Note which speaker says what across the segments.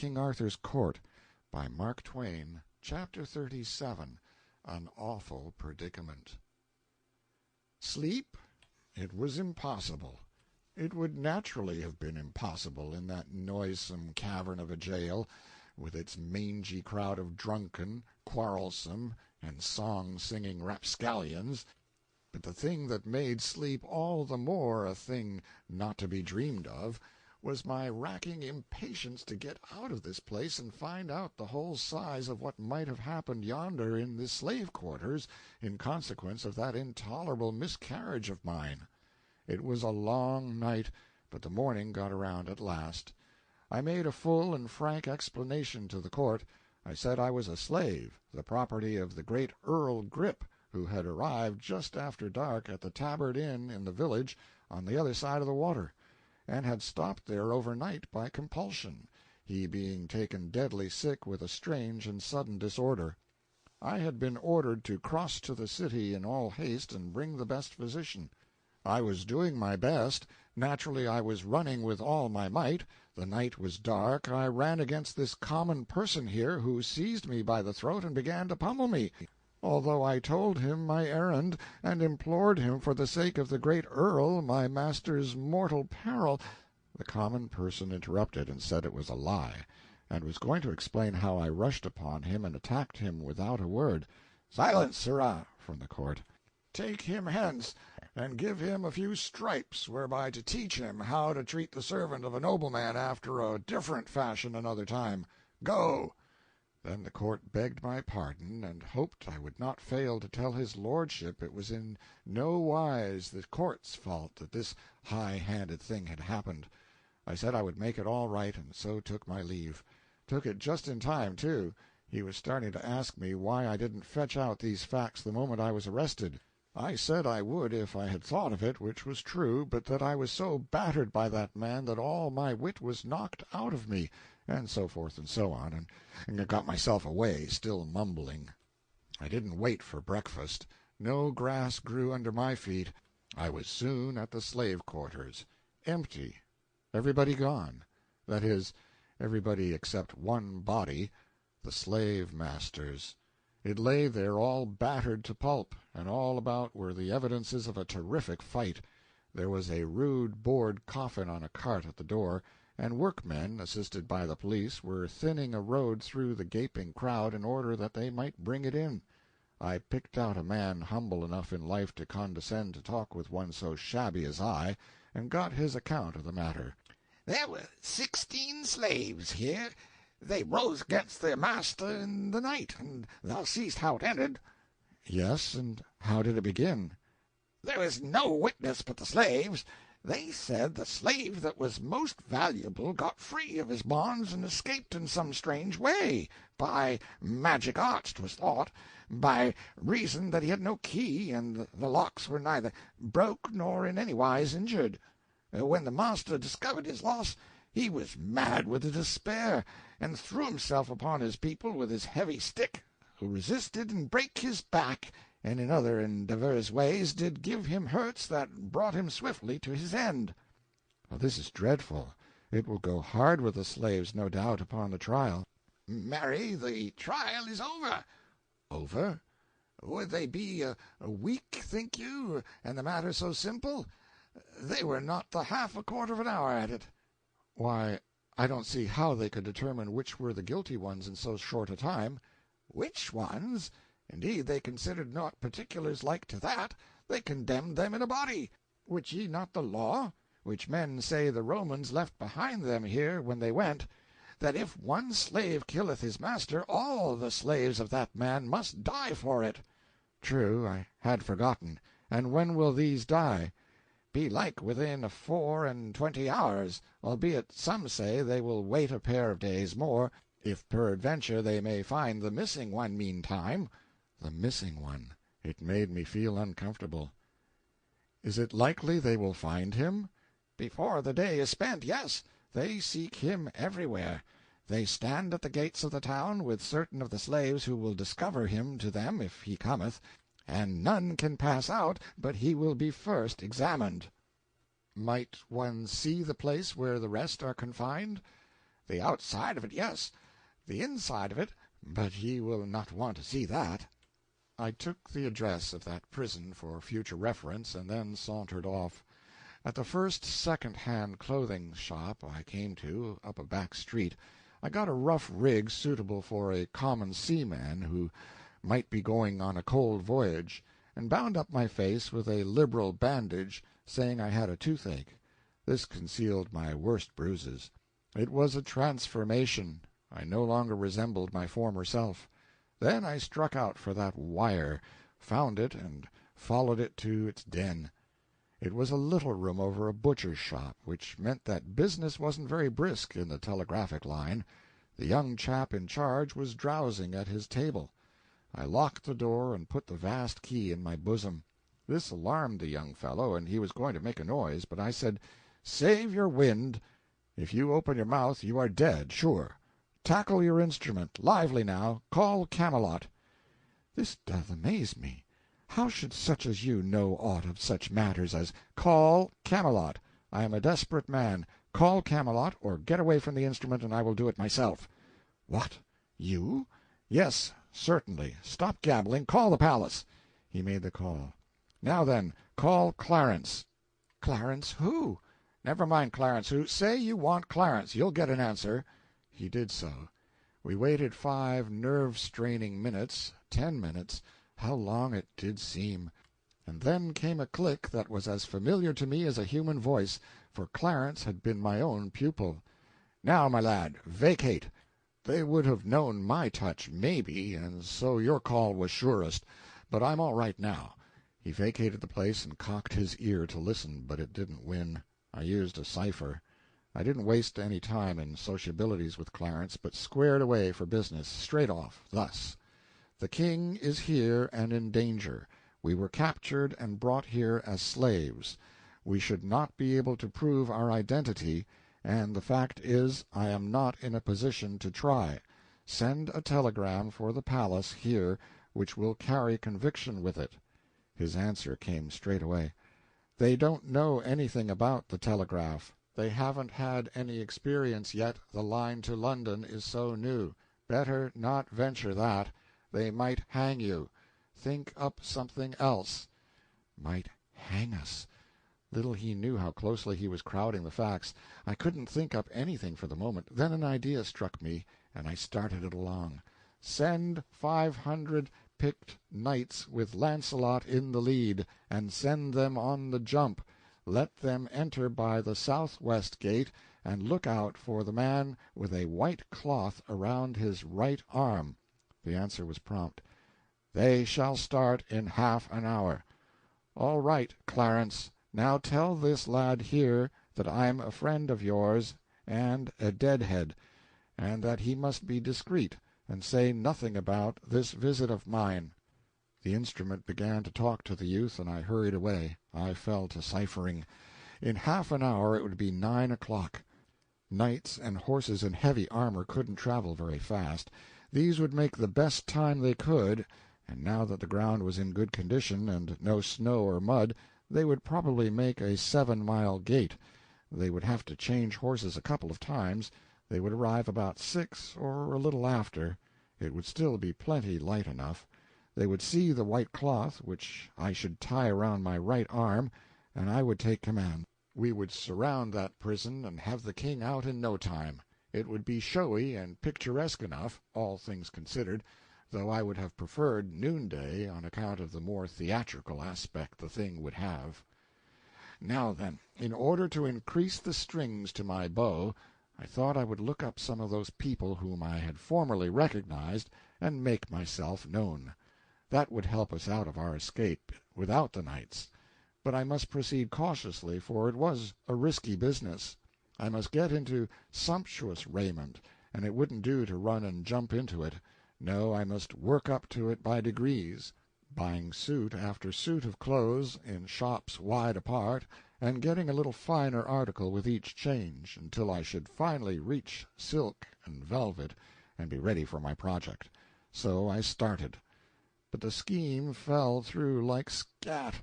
Speaker 1: King Arthur's Court, by Mark Twain. Chapter 37. An Awful Predicament. Sleep? It was impossible. It would naturally have been impossible in that noisome cavern of a jail, with its mangy crowd of drunken, quarrelsome, and song-singing rapscallions. But the thing that made sleep all the more a thing not to be dreamed of was my racking impatience to get out of this place and find out the whole size of what might have happened yonder in the slave quarters in consequence of that intolerable miscarriage of mine. It was a long night, but the morning got around at last. I made a full and frank explanation to the court. I said I was a slave, the property of the great Earl Grip, who had arrived just after dark at the Tabard Inn in the village on the other side of the water, and had stopped there overnight by compulsion, he being taken deadly sick with a strange and sudden disorder. I had been ordered to cross to the city in all haste and bring the best physician. I was doing my best. Naturally I was running with all my might. The night was dark. I ran against this common person here, who seized me by the throat and began to pummel me. Although I told him my errand, and implored him for the sake of the great Earl, my master's mortal peril, the common person interrupted and said it was a lie, and was going to explain how I rushed upon him and attacked him without a word. "Silence, sirrah!" from the court. "Take him hence, and give him a few stripes whereby to teach him how to treat the servant of a nobleman after a different fashion another time. Go!" Then the court begged my pardon, and hoped I would not fail to tell his lordship it was in no wise the court's fault that this high-handed thing had happened. I said I would make it all right, and so took my leave. Took it just in time, too. He was starting to ask me why I didn't fetch out these facts the moment I was arrested. I said I would if I had thought of it, which was true, but that I was so battered by that man that all my wit was knocked out of me, and so forth and so on, and got myself away, still mumbling. I didn't wait for breakfast. No grass grew under my feet. I was soon at the slave quarters. Empty. Everybody gone. That is, everybody except one body, the slave-master's. It lay there all battered to pulp, and all about were the evidences of a terrific fight. There was a rude board coffin on a cart at the door, and workmen, assisted by the police, were thinning a road through the gaping crowd in order that they might bring it in. I picked out a man humble enough in life to condescend to talk with one so shabby as I, and got his account of the matter.
Speaker 2: "There were 16 slaves here. They rose against their master in the night, and thou seest how it ended."
Speaker 1: "Yes, and how did it begin?"
Speaker 2: "There is no witness but the slaves. They said the slave that was most valuable got free of his bonds and escaped in some strange way, by magic arts, 'twas thought, by reason that he had no key, and the locks were neither broke nor in any wise injured. When the master discovered his loss, he was mad with despair, and threw himself upon his people with his heavy stick, who resisted and brake his back, and in other and divers ways did give him hurts that brought him swiftly to his end."
Speaker 1: This is dreadful. It will go hard with the slaves, no doubt, upon the trial.
Speaker 2: "Marry, the trial is over."
Speaker 1: "Over?"
Speaker 2: "Would they be a week, think you, and the matter so simple? They were not the half a quarter of an hour at it."
Speaker 1: "Why, I don't see how they could determine which were the guilty ones in so short a time."
Speaker 2: "Which ones? Indeed, they considered not particulars like to that. They condemned them in a body. Wit ye not the law, which men say the Romans left behind them here when they went, that if one slave killeth his master, all the slaves of that man must die for it?"
Speaker 1: "True, I had forgotten. And when will these die?"
Speaker 2: "Belike within 24 hours, albeit some say they will wait a pair of days more, if peradventure they may find the missing one meantime."
Speaker 1: The missing one. It made me feel uncomfortable. "Is it likely they will find him?"
Speaker 2: "Before the day is spent, yes. They seek him everywhere. They stand at the gates of the town with certain of the slaves who will discover him to them if he cometh, and none can pass out but he will be first examined."
Speaker 1: "Might one see the place where the rest are confined?"
Speaker 2: The outside of it, yes. The inside of it, but ye will not want to see that."
Speaker 1: I took the address of that prison for future reference, and then sauntered off. At the first second-hand clothing shop I came to, up a back street, I got a rough rig suitable for a common seaman who might be going on a cold voyage, and bound up my face with a liberal bandage, saying I had a toothache. This concealed my worst bruises. It was a transformation. I no longer resembled my former self. Then I struck out for that wire, found it, and followed it to its den. It was a little room over a butcher's shop, which meant that business wasn't very brisk in the telegraphic line. The young chap in charge was drowsing at his table. I locked the door and put the vast key in my bosom. This alarmed the young fellow, and he was going to make a noise, but I said, "Save your wind. If you open your mouth you are dead, sure. Tackle your instrument. Lively now. Call Camelot."
Speaker 2: "This doth amaze me. How should such as you know aught of such matters as—"
Speaker 1: "Call Camelot. I am a desperate man. Call Camelot, or get away from the instrument, and I will do it myself."
Speaker 2: "What, you?"
Speaker 1: "Yes, certainly. Stop gabbling. Call the palace." He made the call. "Now then, call Clarence."
Speaker 2: "Clarence who?"
Speaker 1: "Never mind Clarence who. Say you want Clarence. You'll get an answer." He did so. We waited 5 nerve-straining minutes, 10 minutes, how long it did seem! And then came a click that was as familiar to me as a human voice, for Clarence had been my own pupil. "Now, my lad, vacate." They would have known my touch, maybe, and so your call was surest, but I'm all right now. He vacated the place and cocked his ear to listen, but it didn't win. I used a cipher. I didn't waste any time in sociabilities with Clarence, but squared away for business, straight off, thus: "The king is here and in danger. We were captured and brought here as slaves. We should not be able to prove our identity, and the fact is I am not in a position to try. Send a telegram for the palace here which will carry conviction with it." His answer came straight away: "They don't know anything about the telegraph. They haven't had any experience yet, the line to London is so new. Better not venture that. They might hang you. Think up something else." Might hang us! Little he knew how closely he was crowding the facts. I couldn't think up anything for the moment. Then an idea struck me, and I started it along. "Send 500 picked knights with Launcelot in the lead, and send them on the jump. Let them enter by the southwest gate, and look out for the man with a white cloth around his right arm." The answer was prompt: "They shall start in half an hour." "All right, Clarence. Now tell this lad here that I'm a friend of yours and a deadhead, and that he must be discreet, and say nothing about this visit of mine." The instrument began to talk to the youth, and I hurried away. I fell to ciphering. In half an hour it would be 9 o'clock. Knights and horses in heavy armor couldn't travel very fast. These would make the best time they could, and now that the ground was in good condition, and no snow or mud, they would probably make a 7-mile gait. They would have to change horses a couple of times. They would arrive about 6 or a little after. It would still be plenty light enough. They would see the white cloth, which I should tie around my right arm, and I would take command. We would surround that prison and have the king out in no time. It would be showy and picturesque enough, all things considered, though I would have preferred noonday on account of the more theatrical aspect the thing would have. Now then, in order to increase the strings to my bow, I thought I would look up some of those people whom I had formerly recognized, and make myself known. That would help us out of our escape without the knights. But I must proceed cautiously, for it was a risky business. I must get into sumptuous raiment, and it wouldn't do to run and jump into it. No, I must work up to it by degrees, buying suit after suit of clothes in shops wide apart, and getting a little finer article with each change, until I should finally reach silk and velvet and be ready for my project. So I started. But the scheme fell through like scat.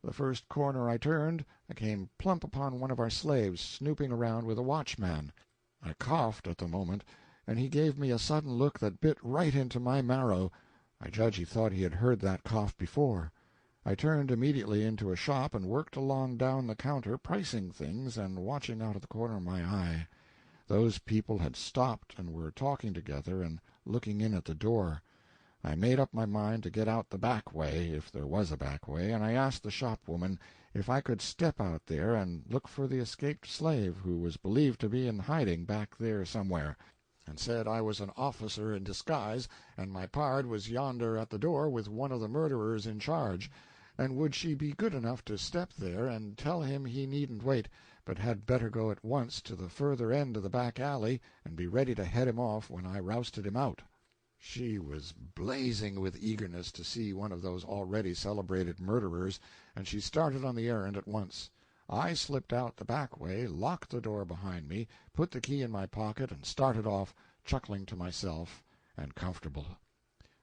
Speaker 1: The first corner I turned, I came plump upon one of our slaves snooping around with a watchman. I coughed at the moment, and he gave me a sudden look that bit right into my marrow. I judge he thought he had heard that cough before. I turned immediately into a shop and worked along down the counter, pricing things and watching out of the corner of my eye. Those people had stopped and were talking together and looking in at the door. I made up my mind to get out the back way, if there was a back way, and I asked the shopwoman if I could step out there and look for the escaped slave, who was believed to be in hiding back there somewhere, and said I was an officer in disguise, and my pard was yonder at the door with one of the murderers in charge, and would she be good enough to step there and tell him he needn't wait, but had better go at once to the further end of the back alley and be ready to head him off when I rousted him out. She was blazing with eagerness to see one of those already celebrated murderers, and she started on the errand at once. I slipped out the back way, locked the door behind me, put the key in my pocket, and started off, chuckling to myself, and comfortable.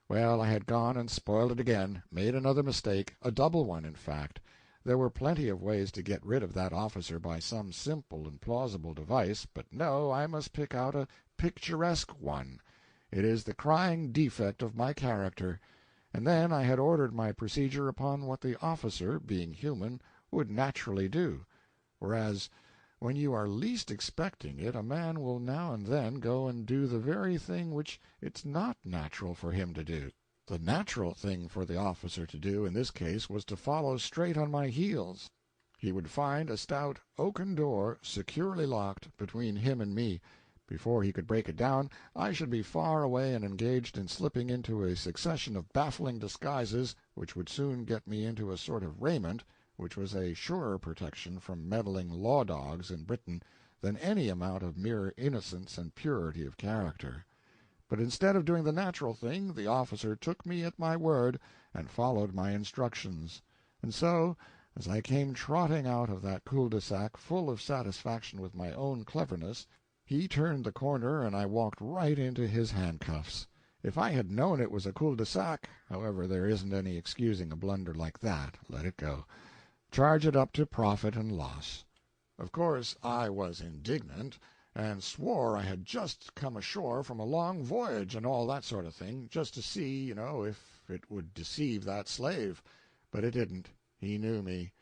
Speaker 1: Well, I had gone and spoiled it again, made another mistake, a double one, in fact. There were plenty of ways to get rid of that officer by some simple and plausible device, but no, I must pick out a picturesque one. It is the crying defect of my character. And then I had ordered my procedure upon what the officer, being human, would naturally do, whereas when you are least expecting it a man will now and then go and do the very thing which it's not natural for him to do. The natural thing for the officer to do in this case was to follow straight on my heels. He would find a stout oaken door securely locked between him and me. Before he could break it down, I should be far away and engaged in slipping into a succession of baffling disguises which would soon get me into a sort of raiment which was a surer protection from meddling law-dogs in Britain than any amount of mere innocence and purity of character. But instead of doing the natural thing, the officer took me at my word and followed my instructions. And so, as I came trotting out of that cul-de-sac full of satisfaction with my own cleverness, he turned the corner and I walked right into his handcuffs. If I had known it was a cul-de-sac, however, there isn't any excusing a blunder like that. Let it go. Charge it up to profit and loss. Of course, I was indignant, and swore I had just come ashore from a long voyage and all that sort of thing, just to see, if it would deceive that slave. But it didn't. He knew me.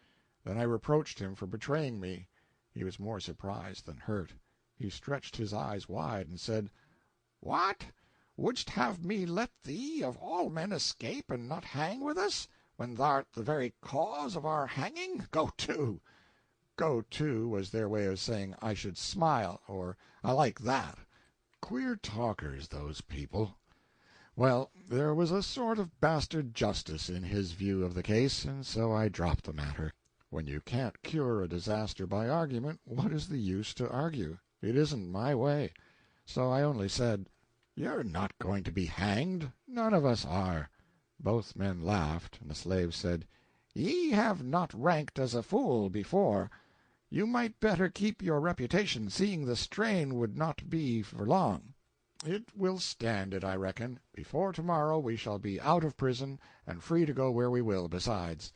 Speaker 1: Then I reproached him for betraying me. He was more surprised than hurt. He stretched his eyes wide and said, "What? Wouldst have me let thee, of all men, escape and not hang with us, when thou'rt the very cause of our hanging? Go to!" Go to was their way of saying I should smile, or I like that. Queer talkers, those people. Well, there was a sort of bastard justice in his view of the case, and so I dropped the matter. When you can't cure a disaster by argument, what is the use to argue? It isn't my way. So I only said, "You're not going to be hanged. None of us are." Both men laughed, and the slave said, "Ye have not ranked as a fool before. You might better keep your reputation, seeing the strain would not be for long." "It will stand it, I reckon. Before tomorrow we shall be out of prison, and free to go where we will, besides."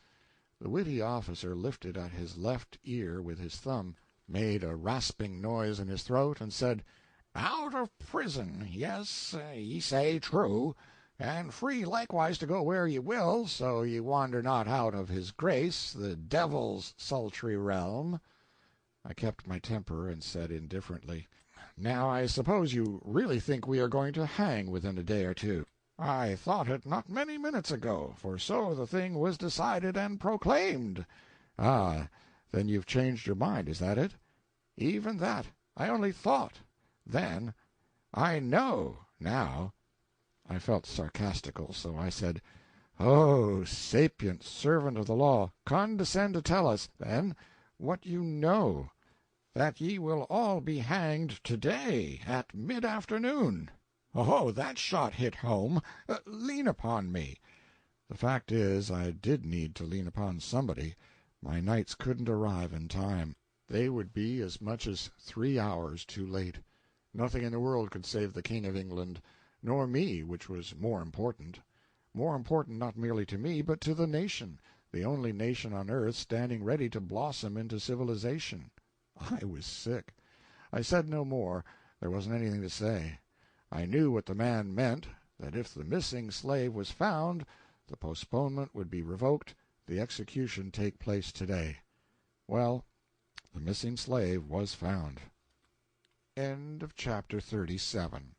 Speaker 1: The witty officer lifted at his left ear with his thumb, made a rasping noise in his throat, and said, "Out of prison, yes, ye say true, and free likewise to go where ye will, so ye wander not out of his grace, the devil's sultry realm." I kept my temper, and said indifferently, "Now I suppose you really think we are going to hang within a day or two?" "I thought it not many minutes ago, for so the thing was decided and proclaimed." "Ah, then you've changed your mind, is that it?" "Even that. I only thought then. I know now." I felt sarcastical, so I said, "Oh, sapient servant of the law, condescend to tell us, then, what you know." "That ye will all be hanged to-day, at mid-afternoon." "Oh, that shot hit home. Lean upon me." The fact is, I did need to lean upon somebody. My knights couldn't arrive in time. They would be as much as 3 hours too late. Nothing in the world could save the King of England, nor me, which was more important. More important not merely to me, but to the nation, the only nation on earth standing ready to blossom into civilization. I was sick. I said no more, There wasn't anything to say. I knew what the man meant, that if the missing slave was found, the postponement would be revoked, the execution take place today. Well, the missing slave was found. End of chapter 37.